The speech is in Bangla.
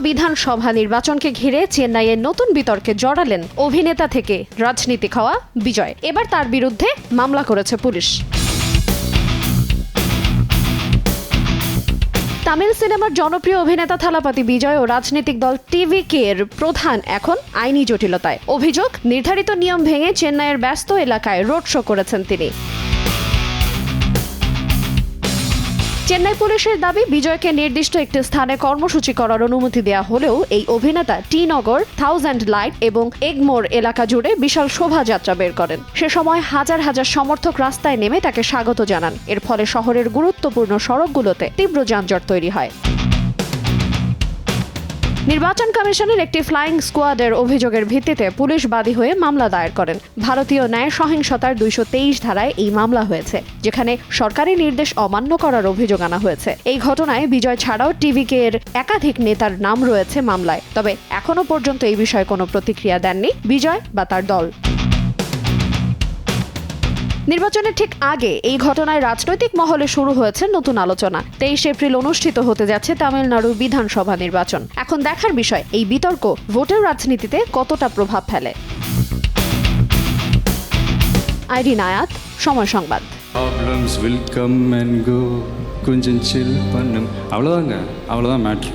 বিধানসভা নির্বাচনকে ঘিরে চেন্নাইয়ের নতুন বিতর্কে জড়ালেন অভিনেতা থেকে রাজনীতিক হওয়া বিজয়। এবার তার বিরুদ্ধে মামলা করেছে পুলিশ। তামিল সিনেমার জনপ্রিয় অভিনেতা থালাপতি বিজয় ও রাজনৈতিক দল টিভিকে এর প্রধান এখন আইনি জটিলতায়। অভিযোগ, নির্ধারিত নিয়ম ভেঙে চেন্নাইয়ের ব্যস্ত এলাকায় রোড শো করেছেন তিনি। চেন্নাই পুলিশের দাবি, বিজয়কে নির্দিষ্ট একটি স্থানে কর্মসূচি করার অনুমতি দেওয়া হলেও এই অভিনেতা টি নগর, 1000 লাইট এবং এগমোর এলাকা জুড়ে বিশাল শোভাযাত্রা বের করেন। সে সময় হাজার হাজার সমর্থক রাস্তায় নেমে তাকে স্বাগত জানান। এর ফলে শহরের গুরুত্বপূর্ণ সড়কগুলোতে তীব্র যানজট তৈরি হয়। নির্বাচন কমিশনের একটি ফ্লাইং স্কোয়াডের অভিযোগের ভিত্তিতে পুলিশ বাদী হয়ে মামলা দায়ের করেন। ভারতীয় ন্যায় সহিংসতার 223 ধারায় এই মামলা হয়েছে, যেখানে সরকারি নির্দেশ অমান্য করার অভিযোগ আনা হয়েছে। এই ঘটনায় বিজয় ছাড়াও টিভিকে এর একাধিক নেতার নাম রয়েছে মামলায়। তবে এখনো পর্যন্ত এই বিষয়ে কোনো প্রতিক্রিয়া দেননি বিজয় বা তার দল। নির্বাচনের ঠিক আগে এই ঘটনায় রাজনৈতিক মহলে শুরু হয়েছে নতুন আলোচনা। 23 এপ্রিল অনুষ্ঠিত হতে যাচ্ছে তামিলনাড়ু বিধানসভা নির্বাচন। এখন দেখার বিষয়, এই বিতর্ক ভোটের রাজনীতিতে কতটা প্রভাব ফেলে। আইরিন আয়াত, সময় সংবাদ। Problems will come and go. கொஞ்சம் chill பண்ணும். அவ்வளோதாங்க, அவ்வளோதான் மேட்ரு.